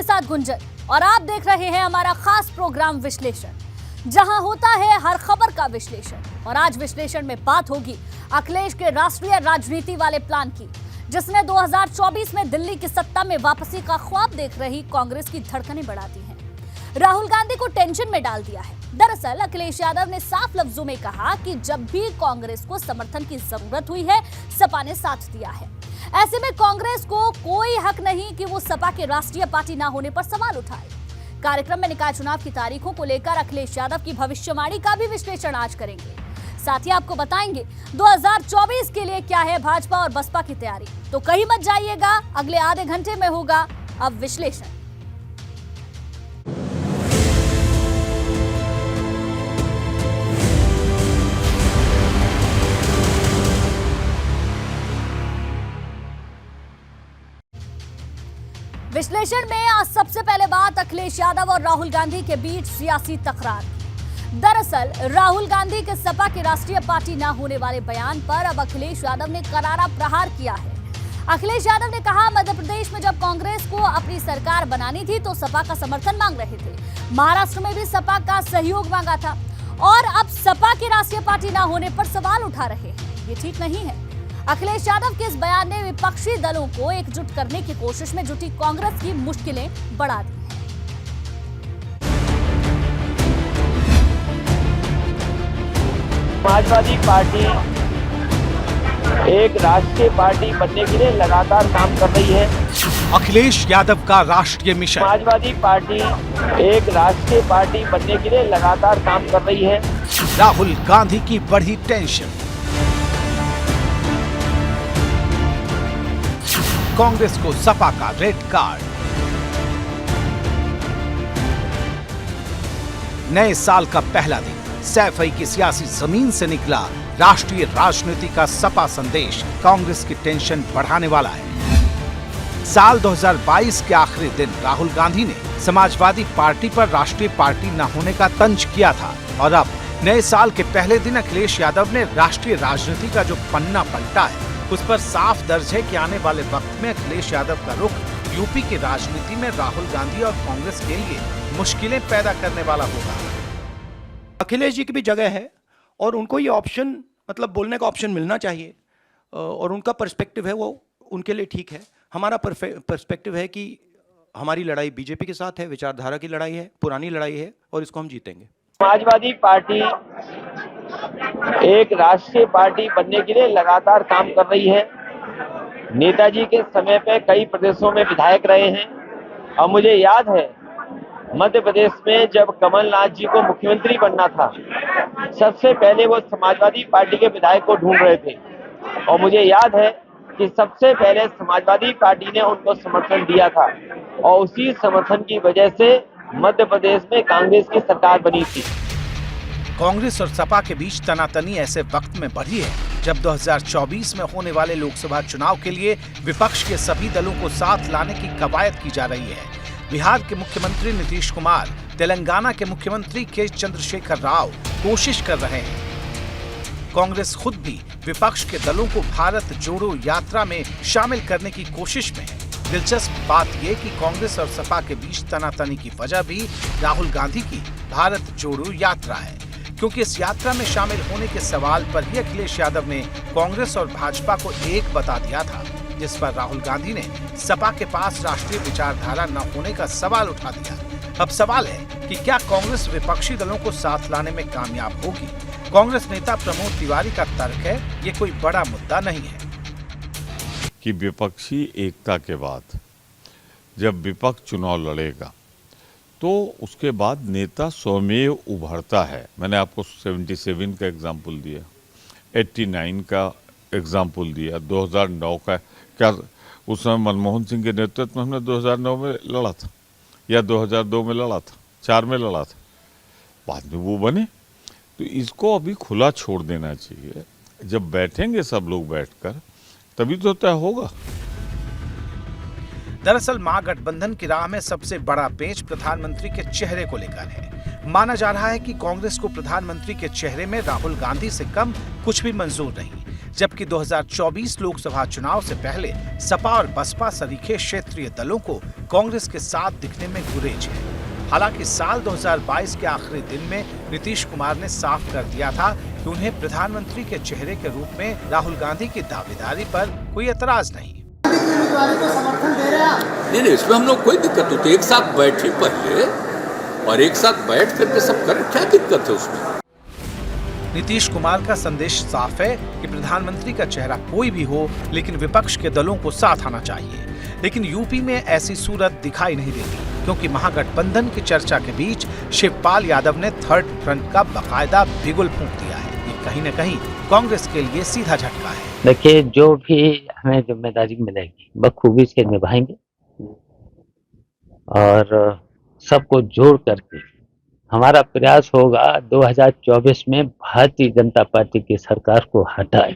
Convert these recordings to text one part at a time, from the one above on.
साथ गुंजन और आप देख रहे हैं हमारा खास प्रोग्राम विश्लेषण, जहां होता है हर खबर का विश्लेषण। और आज विश्लेषण में बात होगी अखिलेश के राष्ट्रीय राजनीति वाले प्लान की, जिसने 2024 में दिल्ली की सत्ता में वापसी का ख्वाब देख रही कांग्रेस की धड़कनें बढ़ा दी हैं, राहुल गांधी को टेंशन में डाल दिया है। दरअसल अखिलेश यादव ने साफ लफ्जों में कहा कि जब भी कांग्रेस को समर्थन की जरूरत हुई है, सपा ने साथ दिया है। ऐसे में कांग्रेस को कोई हक नहीं कि वो सपा के राष्ट्रीय पार्टी ना होने पर सवाल उठाए। कार्यक्रम में निकाय चुनाव की तारीखों को लेकर अखिलेश यादव की भविष्यवाणी का भी विश्लेषण आज करेंगे। साथ ही आपको बताएंगे 2024 के लिए क्या है भाजपा और बसपा की तैयारी। तो कहीं मत जाइएगा, अगले आधे घंटे में होगा अब विश्लेषण। विश्लेषण में आज सबसे पहले बात अखिलेश यादव और राहुल गांधी के बीच सियासी तकरार। दरअसल राहुल गांधी के सपा की राष्ट्रीय पार्टी न होने वाले बयान पर अब अखिलेश यादव ने करारा प्रहार किया है। अखिलेश यादव ने कहा, मध्य प्रदेश में जब कांग्रेस को अपनी सरकार बनानी थी तो सपा का समर्थन मांग रहे थे, महाराष्ट्र में भी सपा का सहयोग मांगा था और अब सपा की राष्ट्रीय पार्टी न होने पर सवाल उठा रहे हैं। ये ठीक नहीं है। अखिलेश यादव के इस बयान ने विपक्षी दलों को एकजुट करने की कोशिश में जुटी कांग्रेस की मुश्किलें बढ़ा दी हैं। समाजवादी पार्टी एक राष्ट्रीय पार्टी बनने के लिए लगातार काम कर रही है। अखिलेश यादव का राष्ट्रीय मिशन। समाजवादी पार्टी एक राष्ट्रीय पार्टी बनने के लिए लगातार काम कर रही है। राहुल गांधी की बढ़ी टेंशन। कांग्रेस को सपा का रेड कार्ड। नए साल का पहला दिन, सैफई की सियासी जमीन से निकला राष्ट्रीय राजनीति का सपा संदेश कांग्रेस की टेंशन बढ़ाने वाला है। साल 2022 के आखिरी दिन राहुल गांधी ने समाजवादी पार्टी पर राष्ट्रीय पार्टी न होने का तंज किया था और अब नए साल के पहले दिन अखिलेश यादव ने राष्ट्रीय राजनीति का जो पन्ना पलटा है उस पर साफ दर्ज है कि आने वाले वक्त में अखिलेश यादव का रुख यूपी की राजनीति में राहुल गांधी और कांग्रेस के लिए मुश्किलें पैदा करने वाला होगा। अखिलेश जी की भी जगह है और उनको ये ऑप्शन, मतलब बोलने का ऑप्शन मिलना चाहिए और उनका पर्सपेक्टिव है वो उनके लिए ठीक है। हमारा पर्सपेक्टिव है कि हमारी लड़ाई बीजेपी के साथ है, विचारधारा की लड़ाई है, पुरानी लड़ाई है और इसको हम जीतेंगे। समाजवादी पार्टी एक राष्ट्रीय पार्टी बनने के लिए लगातार काम कर रही है। नेताजी के समय पे कई प्रदेशों में विधायक रहे हैं और मुझे याद है मध्य प्रदेश में जब कमलनाथ जी को मुख्यमंत्री बनना था, सबसे पहले वो समाजवादी पार्टी के विधायक को ढूंढ रहे थे और मुझे याद है कि सबसे पहले समाजवादी पार्टी ने उनको समर्थन दिया था और उसी समर्थन की वजह से मध्य प्रदेश में कांग्रेस की सरकार बनी थी। कांग्रेस और सपा के बीच तनातनी ऐसे वक्त में बढ़ी है जब 2024 में होने वाले लोकसभा चुनाव के लिए विपक्ष के सभी दलों को साथ लाने की कवायद की जा रही है। बिहार के मुख्यमंत्री नीतीश कुमार, तेलंगाना के मुख्यमंत्री के चंद्रशेखर राव कोशिश कर रहे हैं। कांग्रेस खुद भी विपक्ष के दलों को भारत जोड़ो यात्रा में शामिल करने की कोशिश में है। दिलचस्प बात यह कि कांग्रेस और सपा के बीच तनातनी की वजह भी राहुल गांधी की भारत जोड़ो यात्रा है, क्योंकि इस यात्रा में शामिल होने के सवाल पर ही अखिलेश यादव ने कांग्रेस और भाजपा को एक बता दिया था, जिस पर राहुल गांधी ने सपा के पास राष्ट्रीय विचारधारा न होने का सवाल उठा दिया। अब सवाल है कि क्या कांग्रेस विपक्षी दलों को साथ लाने में कामयाब होगी? कांग्रेस नेता प्रमोद तिवारी का तर्क है, ये कोई बड़ा मुद्दा नहीं है कि विपक्षी एकता के बाद जब विपक्ष चुनाव लड़ेगा तो उसके बाद नेता स्वमेव उभरता है। मैंने आपको 77 का एग्जाम्पल दिया, 89 का एग्जाम्पल दिया, 2009 का, क्या उस समय मनमोहन सिंह के नेतृत्व में हमने 2009 में लड़ा था या 2002 में लड़ा था, 4 में लड़ा था, बाद में वो बने। तो इसको अभी खुला छोड़ देना चाहिए। जब बैठेंगे सब लोग बैठकर तभी तो तय होगा। दरअसल महागठबंधन की राह में सबसे बड़ा पेच प्रधानमंत्री के चेहरे को लेकर है। माना जा रहा है कि कांग्रेस को प्रधानमंत्री के चेहरे में राहुल गांधी से कम कुछ भी मंजूर नहीं। जबकि 2024 लोकसभा चुनाव से पहले सपा और बसपा सरीखे क्षेत्रीय दलों को कांग्रेस के साथ दिखने में गुरेज है। हालांकि साल 2022 के आखिरी दिन में नीतीश कुमार ने साफ कर दिया था कि उन्हें प्रधानमंत्री के चेहरे के रूप में राहुल गांधी की दावेदारी पर कोई एतराज नहीं। नहीं, इसमें हम लोग कोई दिक्कत नहीं, तो एक साथ बैठे पहले और एक साथ बैठ करके सब करें, क्या दिक्कत है उसमें। नीतीश कुमार का संदेश साफ है कि प्रधानमंत्री का चेहरा कोई भी हो, लेकिन विपक्ष के दलों को साथ आना चाहिए। लेकिन यूपी में ऐसी सूरत दिखाई नहीं देती, क्योंकि महागठबंधन की चर्चा के बीच शिवपाल यादव ने थर्ड फ्रंट का बाकायदा बिगुल फूंक दिया है। ये कहीं न कहीं कांग्रेस के लिए सीधा झटका है। देखिए, जो भी हमें जिम्मेदारी मिलेगी बखूबी से निभाएंगे और सबको जोड़ करके हमारा प्रयास होगा 2024 में भारतीय जनता पार्टी की सरकार को हटाए।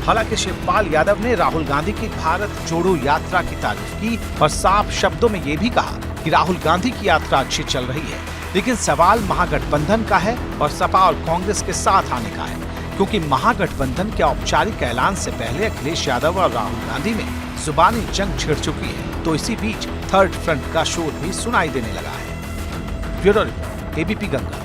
हालांकि शिवपाल यादव ने राहुल गांधी की भारत जोड़ो यात्रा की तारीफ की और साफ शब्दों में ये भी कहा कि राहुल गांधी की यात्रा अच्छी चल रही है, लेकिन सवाल महागठबंधन का है और सपा और कांग्रेस के साथ आने का है, क्योंकि महागठबंधन के औपचारिक ऐलान से पहले अखिलेश यादव और राहुल गांधी में जुबानी जंग छिड़ चुकी है। तो इसी बीच थर्ड फ्रंट का शोर भी सुनाई देने लगा है। Bureau report, ABP Ganga.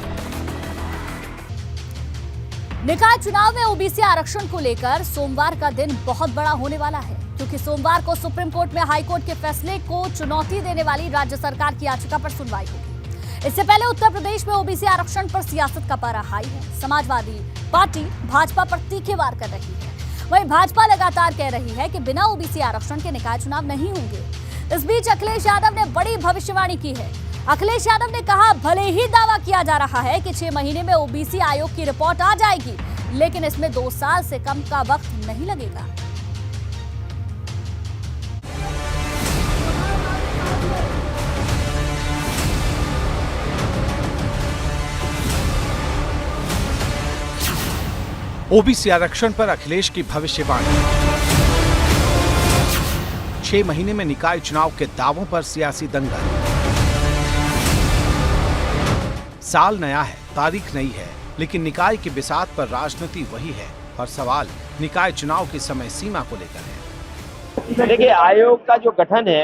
निकाय चुनाव में ओबीसी आरक्षण को लेकर सोमवार का दिन बहुत बड़ा होने वाला है, क्योंकि सोमवार को सुप्रीम कोर्ट में हाई कोर्ट के फैसले को चुनौती देने वाली राज्य सरकार की याचिका पर सुनवाई होगी। इससे पहले उत्तर प्रदेश में ओबीसी आरक्षण पर सियासत का पारा हाई है। समाजवादी पार्टी भाजपा पर तीखे वार कर रही है। वहीं भाजपा लगातार कह रही है कि बिना ओबीसी आरक्षण के निकाय चुनाव नहीं होंगे। इस बीच अखिलेश यादव ने बड़ी भविष्यवाणी की है। अखिलेश यादव ने कहा, भले ही दावा किया जा रहा है कि 6 महीने में ओबीसी आयोग की रिपोर्ट आ जाएगी, लेकिन इसमें 2 साल से कम का वक्त नहीं लगेगा। ओबीसी आरक्षण पर अखिलेश की भविष्यवाणी। 6 महीने में निकाय चुनाव के दावों पर सियासी दंगल। साल नया है, तारीख नई है, लेकिन निकाय की बिसात पर राजनीति वही है और सवाल निकाय चुनाव की समय सीमा को लेकर है। देखिए, आयोग का जो गठन है,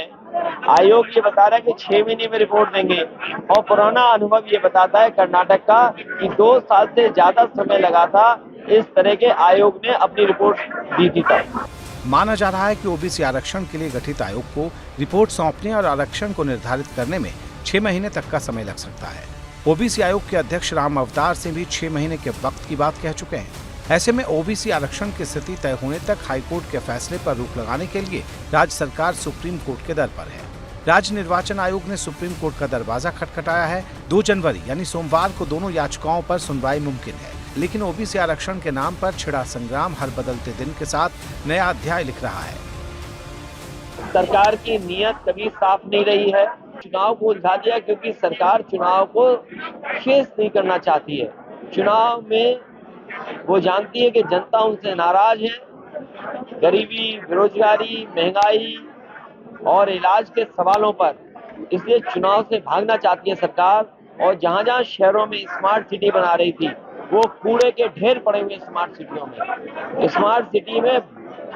आयोग ये बता रहा है कि 6 महीने में रिपोर्ट देंगे, और पुराना अनुभव ये बताता है कर्नाटक का कि 2 साल से ज्यादा समय लगा था इस तरह के आयोग ने अपनी रिपोर्ट दी थी तब। माना जा रहा है कि ओबीसी आरक्षण के लिए गठित आयोग को रिपोर्ट सौंपने और आरक्षण को निर्धारित करने में 6 महीने तक का समय लग सकता है। ओबीसी आयोग के अध्यक्ष राम अवतार सिंह भी 6 महीने के वक्त की बात कह चुके हैं। ऐसे में ओबीसी आरक्षण की स्थिति तय होने तक हाईकोर्ट के फैसले पर रोक लगाने के लिए राज्य सरकार सुप्रीम कोर्ट के दर पर है। राज्य निर्वाचन आयोग ने सुप्रीम कोर्ट का दरवाजा खटखटाया है। 2 जनवरी यानी सोमवार को दोनों याचिकाओं पर सुनवाई मुमकिन है, लेकिन ओबीसी आरक्षण के नाम पर छिड़ा संग्राम हर बदलते दिन के साथ नया अध्याय लिख रहा है। सरकार की नीयत कभी साफ नहीं रही है। चुनाव को उलझा दिया, क्योंकि सरकार चुनाव को फेस नहीं करना चाहती है। चुनाव में वो जानती है कि जनता उनसे नाराज है। गरीबी, बेरोजगारी, महंगाई और इलाज के सवालों पर, इसलिए चुनाव से भागना चाहती है सरकार। और जहां जहां शहरों में स्मार्ट सिटी बना रही थी, वो कूड़े के ढेर पड़े हुए स्मार्ट सिटियों में। स्मार्ट सिटी में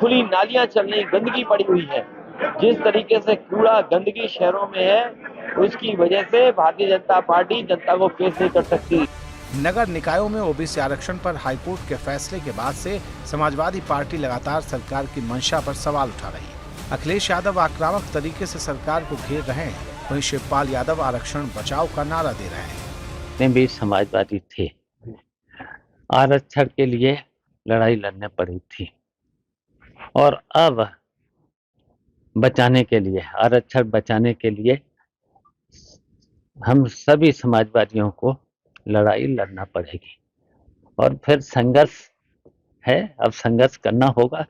खुली नालियां चल रही, गंदगी पड़ी हुई है। जिस तरीके से कूड़ा गंदगी शहरों में है, उसकी वजह से भारतीय जनता पार्टी जनता को फेस नहीं कर सकती। नगर निकायों में ओबीसी आरक्षण पर हाईकोर्ट के फैसले के बाद से समाजवादी पार्टी लगातार सरकार की मंशा पर सवाल उठा रही है। अखिलेश यादव आक्रामक तरीके से सरकार को घेर रहे हैं, वहीं शिवपाल यादव आरक्षण बचाओ का नारा दे रहे हैं। भी समाजवादी थे, आरक्षण के लिए लड़ाई लड़ने पड़ी थी, और अब बचाने के लिए, आरक्षण बचाने के लिए हम सभी समाजवादियों को लड़ाई लड़ना पड़ेगी। और फिर संघर्ष है, अब संघर्ष करना होगा,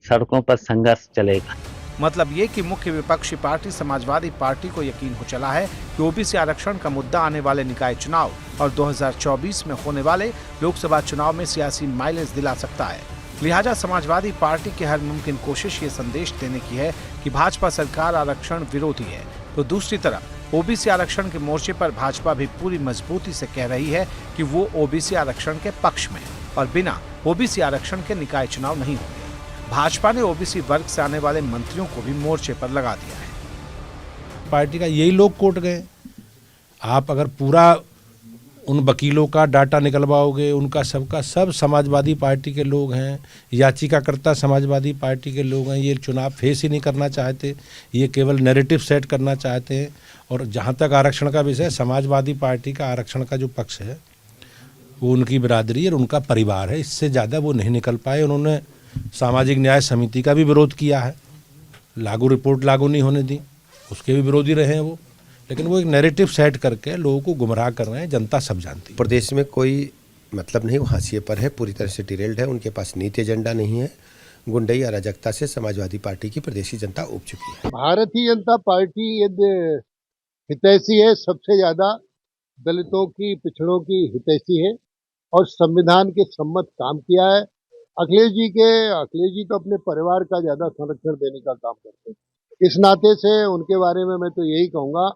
सड़कों पर संघर्ष चलेगा। मतलब ये कि मुख्य विपक्षी पार्टी समाजवादी पार्टी को यकीन हो चला है कि ओबीसी आरक्षण का मुद्दा आने वाले निकाय चुनाव और 2024 में होने वाले लोकसभा चुनाव में सियासी माइलेज दिला सकता है। लिहाजा समाजवादी पार्टी की हर मुमकिन कोशिश ये संदेश देने की है कि भाजपा सरकार आरक्षण विरोधी है, तो दूसरी तरफ ओबीसी आरक्षण के मोर्चे पर भाजपा भी पूरी मजबूती से कह रही है कि वो ओबीसी आरक्षण के पक्ष में है। और बिना ओबीसी आरक्षण के निकाय चुनाव नहीं होंगे। भाजपा ने ओबीसी वर्ग से आने वाले मंत्रियों को भी मोर्चे पर लगा दिया है। पार्टी का यही लोग कोर्ट गए। आप अगर पूरा उन वकीलों का डाटा निकलवाओगे, उनका सबका सब समाजवादी पार्टी के लोग हैं, याचिकाकर्ता समाजवादी पार्टी के लोग हैं। ये चुनाव फेस ही नहीं करना चाहते, ये केवल नैरेटिव सेट करना चाहते हैं। और जहाँ तक आरक्षण का विषय, समाजवादी पार्टी का आरक्षण का जो पक्ष है वो उनकी बिरादरी और उनका परिवार है, इससे ज़्यादा वो नहीं निकल पाए। उन्होंने सामाजिक न्याय समिति का भी विरोध किया है, रिपोर्ट लागू नहीं होने दी, उसके भी विरोधी रहे हैं वो। लेकिन वो एक नैरेटिव सेट करके लोगों को गुमराह कर रहे हैं, जनता सब जानती है। प्रदेश में कोई मतलब नहीं, वो हाशिए पर है, पूरी तरह से डिरेल्ड है। उनके पास नीति एजेंडा नहीं है। गुंडई अराजकता से समाजवादी पार्टी की प्रदेशी जनता उब चुकी है। भारतीय जनता पार्टी यदि हितैषी है, सबसे ज्यादा दलितों की, पिछड़ों की हितैषी है और संविधान के सम्मत काम किया है। अखिलेश जी तो अपने परिवार का ज्यादा संरक्षण देने का काम करते हैं। इस नाते से उनके बारे में मैं तो यही कहूँगा,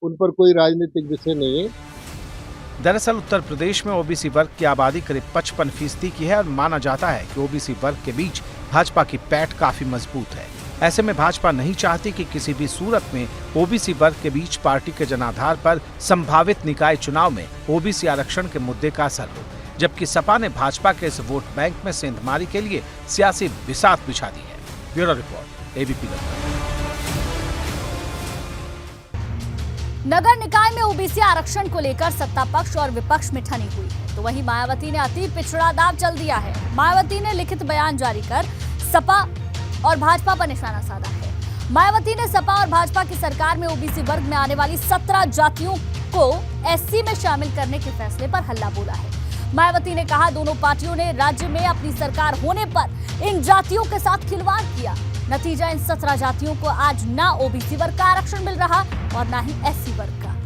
उन पर कोई राजनीतिक विषय नहीं है। दरअसल उत्तर प्रदेश में ओबीसी वर्ग की आबादी करीब 55% की है और माना जाता है कि ओबीसी वर्ग के बीच भाजपा की पैठ काफी मजबूत है। ऐसे में भाजपा नहीं चाहती कि किसी भी सूरत में ओबीसी वर्ग के बीच पार्टी के जनाधार पर संभावित निकाय चुनाव में ओबीसी आरक्षण के मुद्दे का असर हो, जबकि सपा ने भाजपा के इस वोट बैंक में सेंधमारी के लिए सियासी बिसात बिछा दी है। Bureau report, ABP news. नगर निकाय में ओबीसी आरक्षण को लेकर सत्ता पक्ष और विपक्ष में ठनी हुई है, तो वहीं मायावती ने अति पिछड़ा दाव चल दिया है। मायावती ने लिखित बयान जारी कर सपा और भाजपा पर निशाना साधा है। मायावती ने सपा और भाजपा की सरकार में ओबीसी वर्ग में आने वाली 17 जातियों को एससी में शामिल करने के फैसले पर हल्ला बोला है। मायावती ने कहा, दोनों पार्टियों ने राज्य में अपनी सरकार होने पर इन जातियों के साथ खिलवाड़ किया। नतीजा, इन 17 जातियों को आज ना ओबीसी वर्ग का आरक्षण मिल रहा और ना ही एससी वर्ग का।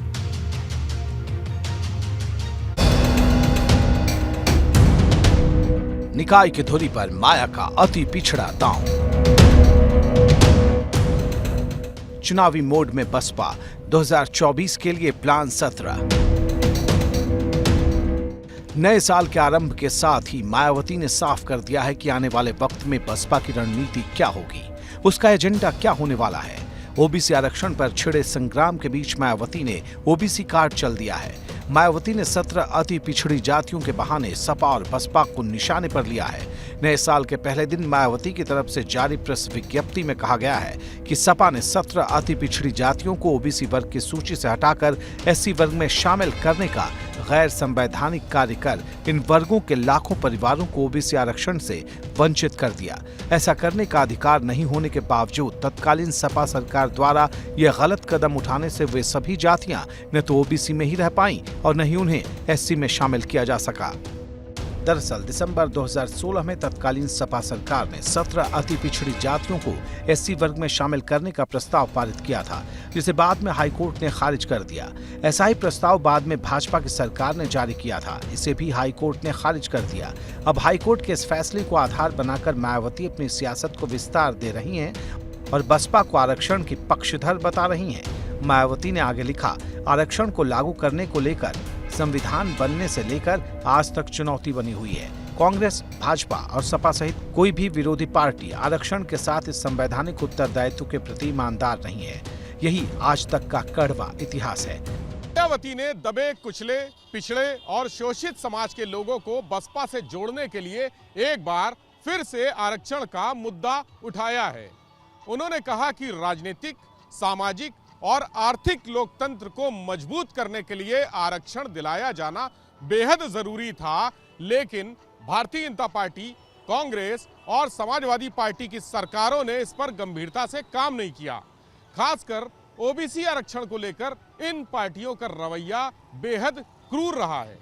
निकाय की धुरी पर माया का अति पिछड़ा दांव। चुनावी मोड में बसपा, 2024 के लिए प्लान 17। नए साल के आरंभ के साथ ही मायावती ने साफ कर दिया है कि आने वाले वक्त में बसपा की रणनीति क्या होगी, उसका एजेंडा क्या होने वाला है। ओबीसी आरक्षण पर छिड़े संग्राम के बीच मायावती ने ओबीसी कार्ड चल दिया है। मायावती ने 17 अति पिछड़ी जातियों के बहाने सपा और बसपा को निशाने पर लिया है। नए साल के पहले दिन मायावती की तरफ से जारी प्रेस विज्ञप्ति में कहा गया है कि सपा ने 17 अति पिछड़ी जातियों को ओबीसी वर्ग की सूची से हटाकर एससी वर्ग में शामिल करने का गैर संवैधानिक कार्य कर इन वर्गों के लाखों परिवारों को ओबीसी आरक्षण से वंचित कर दिया। ऐसा करने का अधिकार नहीं होने के बावजूद तत्कालीन सपा सरकार द्वारा यह गलत कदम उठाने से वे सभी जातियां न तो ओबीसी में ही रह पाईं और न ही उन्हें एससी में शामिल किया जा सका। दरअसल दिसंबर 2016 में तत्कालीन सपा सरकार ने 17 अति पिछड़ी जातियों को एससी वर्ग में शामिल करने का प्रस्ताव पारित किया था, जिसे बाद में हाईकोर्ट ने खारिज कर दिया। ऐसा ही प्रस्ताव बाद में भाजपा की सरकार ने जारी किया था, इसे भी हाईकोर्ट ने खारिज कर दिया। अब हाईकोर्ट के इस फैसले को आधार बनाकर मायावती अपनी सियासत को विस्तार दे रही हैं और बसपा को आरक्षण की पक्षधर बता रही हैं। मायावती ने आगे लिखा, आरक्षण को लागू करने को लेकर संविधान बनने से लेकर आज तक चुनौती बनी हुई है। कांग्रेस, भाजपा और सपा सहित कोई भी विरोधी पार्टी आरक्षण के साथ इस संवैधानिक उत्तरदायित्व के प्रति ईमानदार नहीं है। यही आज तक का कड़वा इतिहास है। मायावती ने दबे, कुचले, पिछड़े और शोषित समाज के लोगों को बसपा से जोड़ने के लिए एक बार फिर से आरक्षण का मुद्दा उठाया है। उन्होंने कहा कि राजनीतिक, सामाजिक और आर्थिक लोकतंत्र को मजबूत करने के लिए आरक्षण दिलाया जाना बेहद जरूरी था, लेकिन भारतीय जनता पार्टी, कांग्रेस और समाजवादी पार्टी की सरकारों ने इस पर गंभीरता से काम नहीं किया। खासकर ओबीसी आरक्षण को लेकर इन पार्टियों का रवैया बेहद क्रूर रहा है।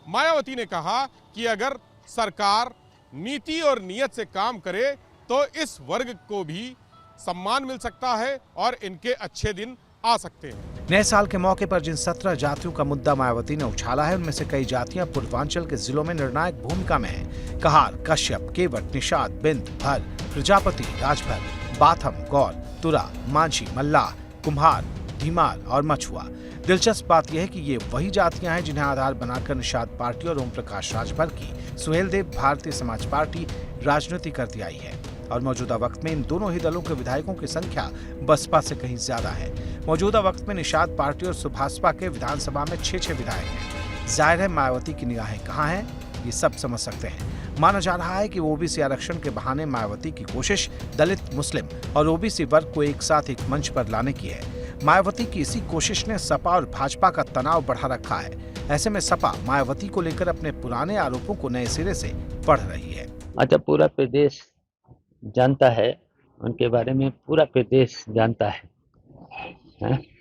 मायावती ने कहा कि अगर सरकार नीति और नियत से काम करे तो इस वर्ग को भी सम्मान मिल सकता है और इनके अच्छे दिन आ सकते हैं। नए साल के मौके पर जिन 17 जातियों का मुद्दा मायावती ने उछाला है, उनमें से कई जातियां पूर्वांचल के जिलों में निर्णायक भूमिका में हैं। कहार, कश्यप, केवट, निषाद, बिंद, भर, प्रजापति, राजभर, बाथम, गौर, तुरा, मांझी, मल्लाह, कुम्हार, धीमाल और मछुआ। दिलचस्प बात यह है कि ये वही जातियां हैं जिन्हें आधार बनाकर निषाद पार्टी और ओम प्रकाश राजभर की सुहेलदेव भारतीय समाज पार्टी राजनीति करती आई है और मौजूदा वक्त में इन दोनों ही दलों के विधायकों की संख्या बसपा से कहीं ज्यादा है। मौजूदा वक्त में निषाद पार्टी और सुभाषपा के विधानसभा में 6 विधायक हैं। जाहिर है मायावती की निगाहें कहाँ हैं, ये सब समझ सकते हैं। माना जा रहा है कि ओबीसी आरक्षण के बहाने मायावती की कोशिश दलित, मुस्लिम और ओबीसी वर्ग को एक साथ एक मंच पर लाने की है। मायावती की इसी कोशिश ने सपा और भाजपा का तनाव बढ़ा रखा है। ऐसे में सपा मायावती को लेकर अपने पुराने आरोपों को नए सिरे से पढ़ रही है। अच्छा, पूरा प्रदेश जानता है उनके बारे में, पूरा प्रदेश जानता है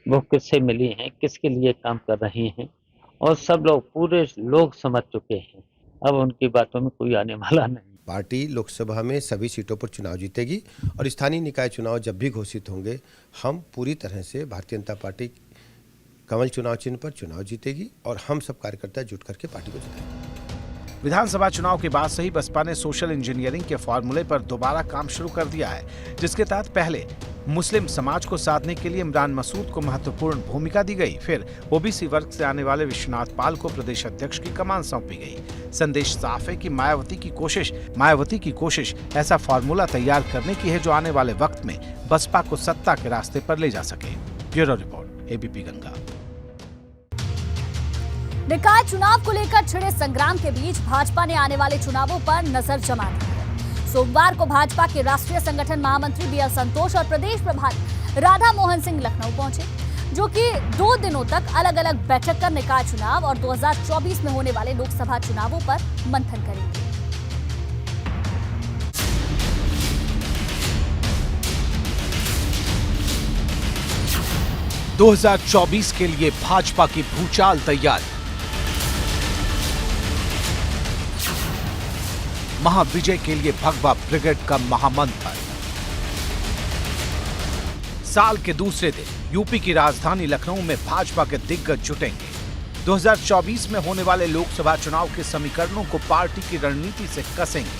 वो किससे मिली हैं, किसके लिए काम कर रही हैं, और सब लोग, पूरे लोग समझ चुके हैं। अब उनकी बातों में कोई आने वाला नहीं। पार्टी लोकसभा में सभी सीटों पर चुनाव जीतेगी और स्थानीय निकाय चुनाव जब भी घोषित होंगे, हम पूरी तरह से भारतीय जनता पार्टी कमल चुनाव चिन्ह पर चुनाव जीतेगी और हम सब कार्यकर्ता जुट करके पार्टी को जिताएंगे। विधानसभा चुनाव के बाद से ही बसपा ने सोशल इंजीनियरिंग के फॉर्मूले पर दोबारा काम शुरू कर दिया है, जिसके तहत पहले मुस्लिम समाज को साधने के लिए इमरान मसूद को महत्वपूर्ण भूमिका दी गई। फिर ओबीसी वर्ग से आने वाले विश्वनाथ पाल को प्रदेश अध्यक्ष की कमान सौंपी गई। संदेश साफ है कि मायावती की कोशिश ऐसा फॉर्मूला तैयार करने की है जो आने वाले वक्त में बसपा को सत्ता के रास्ते पर ले जा सके। Bureau report, ABP Ganga. निकाय चुनाव को लेकर छिड़े संग्राम के बीच भाजपा ने आने वाले चुनावों पर नजर जमा दी है। सोमवार को भाजपा के राष्ट्रीय संगठन महामंत्री बीएल संतोष और प्रदेश प्रभारी राधा मोहन सिंह लखनऊ पहुंचे, जो कि 2 दिनों तक अलग अलग बैठक कर निकाय चुनाव और 2024 में होने वाले लोकसभा चुनावों पर मंथन करेंगे। – 2024 के लिए भाजपा की भूचाल तैयारी। महाविजय के लिए भगवा ब्रिगेड का महामंत्र। साल के दूसरे दिन यूपी की राजधानी लखनऊ में भाजपा के दिग्गज जुटेंगे। 2024 में होने वाले लोकसभा चुनाव के समीकरणों को पार्टी की रणनीति से कसेंगे।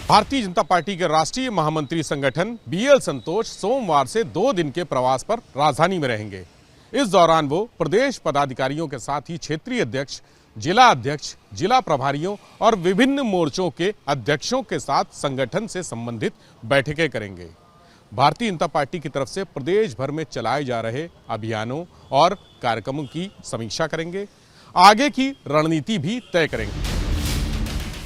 भारतीय जनता पार्टी के राष्ट्रीय महामंत्री संगठन बीएल संतोष सोमवार से 2 दिन के प्रवास पर राजधानी में रहेंगे। इस दौरान वो प्रदेश पदाधिकारियों के साथ ही क्षेत्रीय अध्यक्ष, जिला अध्यक्ष, जिला प्रभारियों और विभिन्न मोर्चों के अध्यक्षों के साथ संगठन से संबंधित बैठकें करेंगे। भारतीय जनता पार्टी की तरफ से प्रदेश भर में चलाए जा रहे अभियानों और कार्यक्रमों की समीक्षा करेंगे। आगे की रणनीति भी तय करेंगे।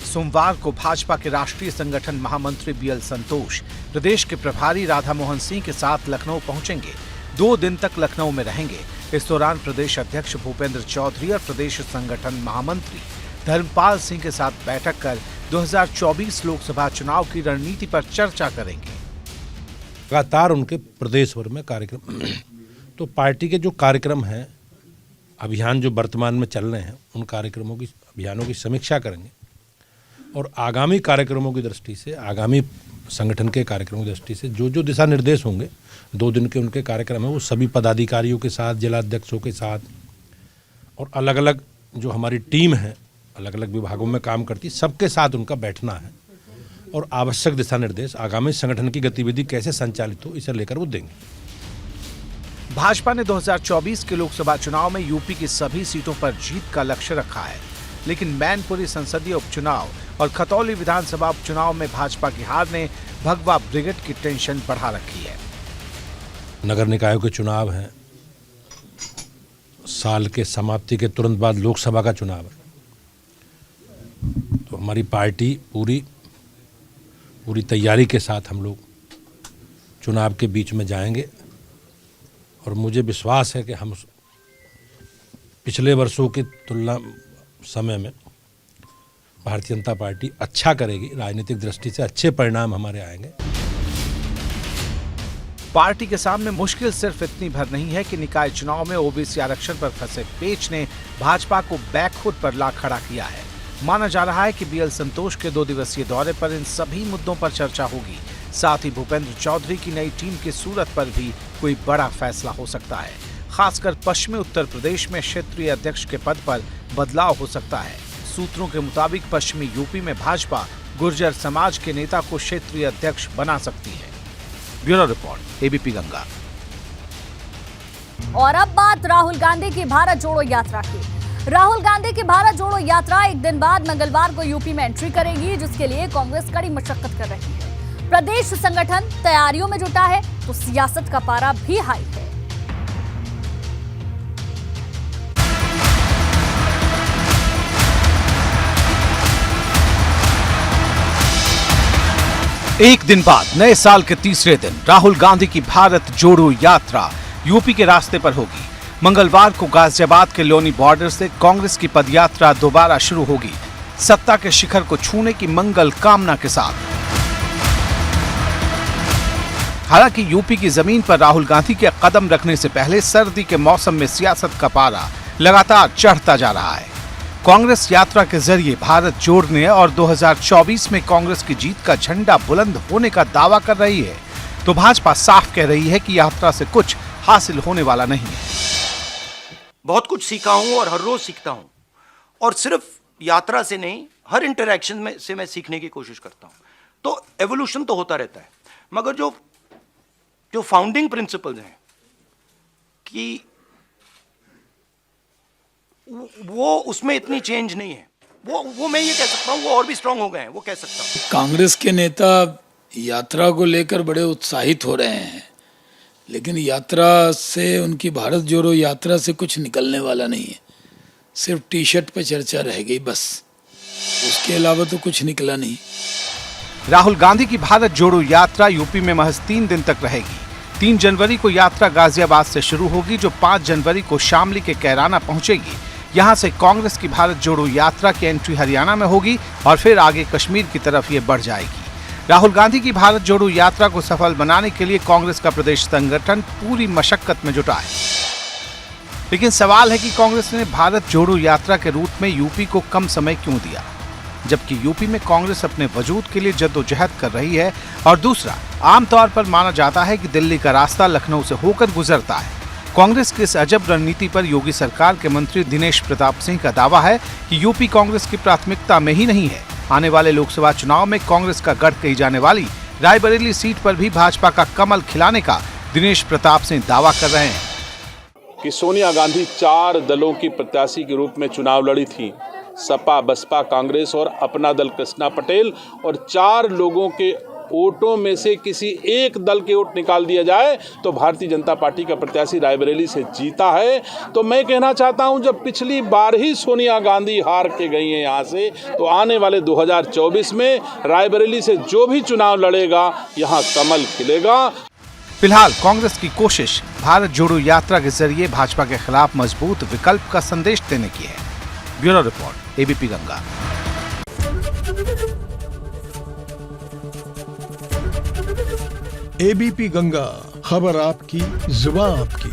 सोमवार को भाजपा के राष्ट्रीय संगठन महामंत्री बीएल संतोष प्रदेश के प्रभारी राधा मोहन सिंह के साथ लखनऊ पहुंचेंगे। 2 दिन तक लखनऊ में रहेंगे। इस दौरान प्रदेश अध्यक्ष भूपेंद्र चौधरी और प्रदेश संगठन महामंत्री धर्मपाल सिंह के साथ बैठक कर 2024 लोकसभा चुनाव की रणनीति पर चर्चा करेंगे। लगातार उनके प्रदेश भर में कार्यक्रम तो पार्टी के जो कार्यक्रम हैं, अभियान जो वर्तमान में चल रहे हैं, उन कार्यक्रमों की, अभियानों की समीक्षा करेंगे और आगामी कार्यक्रमों की दृष्टि से, आगामी संगठन के कार्यक्रमों की दृष्टि से जो दिशा निर्देश होंगे, 2 दिन के उनके कार्यक्रम है, वो सभी पदाधिकारियों के साथ, जिला अध्यक्षों के साथ और अलग अलग जो हमारी टीम है, अलग अलग विभागों में काम करती, सबके साथ उनका बैठना है और आवश्यक दिशा निर्देश आगामी संगठन की गतिविधि कैसे संचालित हो, इसे लेकर वो देंगे। भाजपा ने 2024 के लोकसभा चुनाव में यूपी की सभी सीटों पर जीत का लक्ष्य रखा है, लेकिन मैनपुरी संसदीय उपचुनाव और खतौली विधानसभा उपचुनाव में भाजपा की हार ने भगवा ब्रिगेड की टेंशन बढ़ा रखी है। नगर निकायों के चुनाव हैं, साल के समाप्ति के तुरंत बाद लोकसभा का चुनाव है, तो हमारी पार्टी पूरी तैयारी के साथ हम लोग चुनाव के बीच में जाएंगे और मुझे विश्वास है कि हम पिछले वर्षों की तुलना समय में भारतीय जनता पार्टी अच्छा करेगी, राजनीतिक दृष्टि से अच्छे परिणाम हमारे आएंगे। पार्टी के सामने मुश्किल सिर्फ इतनी भर नहीं है कि निकाय चुनाव में ओबीसी आरक्षण पर फंसे पेच ने भाजपा को बैकफुट पर ला खड़ा किया है। माना जा रहा है कि बीएल संतोष के 2 दिवसीय दौरे पर इन सभी मुद्दों पर चर्चा होगी। साथ ही भूपेंद्र चौधरी की नई टीम की सूरत पर भी कोई बड़ा फैसला हो सकता है। खासकर पश्चिमी उत्तर प्रदेश में क्षेत्रीय अध्यक्ष के पद पर बदलाव हो सकता है। सूत्रों के मुताबिक पश्चिमी यूपी में भाजपा गुर्जर समाज के नेता को क्षेत्रीय अध्यक्ष बना सकती है। Bureau report, ABP Ganga. और अब बात राहुल गांधी की भारत जोड़ो यात्रा की। राहुल गांधी की भारत जोड़ो यात्रा एक दिन बाद मंगलवार को यूपी में एंट्री करेगी, जिसके लिए कांग्रेस कड़ी मशक्कत कर रही है। प्रदेश संगठन तैयारियों में जुटा है तो सियासत का पारा भी हाई है। एक दिन बाद नए साल के तीसरे दिन राहुल गांधी की भारत जोड़ो यात्रा यूपी के रास्ते पर होगी। मंगलवार को गाजियाबाद के लोनी बॉर्डर से कांग्रेस की पदयात्रा दोबारा शुरू होगी, सत्ता के शिखर को छूने की मंगल कामना के साथ। हालांकि यूपी की जमीन पर राहुल गांधी के कदम रखने से पहले सर्दी के मौसम में सियासत का पारा लगातार चढ़ता जा रहा है। कांग्रेस यात्रा के जरिए भारत जोड़ने और 2024 में कांग्रेस की जीत का झंडा बुलंद होने का दावा कर रही है, तो भाजपा साफ कह रही है कि यात्रा से कुछ हासिल होने वाला नहीं है। बहुत कुछ सीखा हूं और हर रोज सीखता हूं, और सिर्फ यात्रा से नहीं, हर इंटरैक्शन में से मैं सीखने की कोशिश करता हूं। तो एवोल्यूशन तो होता रहता है, मगर जो फाउंडिंग प्रिंसिपल्स हैं कि वो उसमें इतनी चेंज नहीं है, वो मैं ये कह सकता हूँ वो और भी स्ट्रांग हो गए हैं, वो कह सकता हूँ। कांग्रेस के नेता यात्रा को लेकर बड़े उत्साहित हो रहे हैं, लेकिन यात्रा से, उनकी भारत जोड़ो यात्रा से कुछ निकलने वाला नहीं है। सिर्फ टी शर्ट पे चर्चा रह गई बस, उसके अलावा तो कुछ निकला नहीं। राहुल गांधी की भारत जोड़ो यात्रा यूपी में महज 3 दिन तक रहेगी। 3 जनवरी को यात्रा गाजियाबाद से शुरू होगी, जो 5 जनवरी को शामली के कैराना पहुंचेगी। यहां से कांग्रेस की भारत जोड़ो यात्रा की एंट्री हरियाणा में होगी और फिर आगे कश्मीर की तरफ ये बढ़ जाएगी। राहुल गांधी की भारत जोड़ो यात्रा को सफल बनाने के लिए कांग्रेस का प्रदेश संगठन पूरी मशक्कत में जुटा है। लेकिन सवाल है कि कांग्रेस ने भारत जोड़ो यात्रा के रूट में यूपी को कम समय क्यों दिया, जबकि यूपी में कांग्रेस अपने वजूद के लिए जद्दोजहद कर रही है। और दूसरा, आमतौर पर माना जाता है कि दिल्ली का रास्ता लखनऊ से होकर गुजरता है। कांग्रेस की इस अजब रणनीति पर योगी सरकार के मंत्री दिनेश प्रताप सिंह का दावा है कि यूपी कांग्रेस की प्राथमिकता में ही नहीं है। आने वाले लोकसभा चुनाव में कांग्रेस का गढ़ कही जाने वाली रायबरेली सीट पर भी भाजपा का कमल खिलाने का दिनेश प्रताप सिंह दावा कर रहे हैं कि सोनिया गांधी 4 दलों की प्रत्याशी के रूप में चुनाव लड़ी थी, सपा, बसपा, कांग्रेस और अपना दल कृष्णा पटेल, और 4 लोगों के वोटों में से किसी एक दल के वोट निकाल दिया जाए तो भारतीय जनता पार्टी का प्रत्याशी रायबरेली से जीता है। तो मैं कहना चाहता हूं, जब पिछली बार ही सोनिया गांधी हार के गई हैं यहाँ से, तो आने वाले 2024 में रायबरेली से जो भी चुनाव लड़ेगा यहाँ कमल खिलेगा। फिलहाल कांग्रेस की कोशिश भारत जोड़ो यात्रा के जरिए भाजपा के खिलाफ मजबूत विकल्प का संदेश देने की है। Bureau report, ABP Ganga. ABP Ganga, खबर आपकी, जुबान आपकी।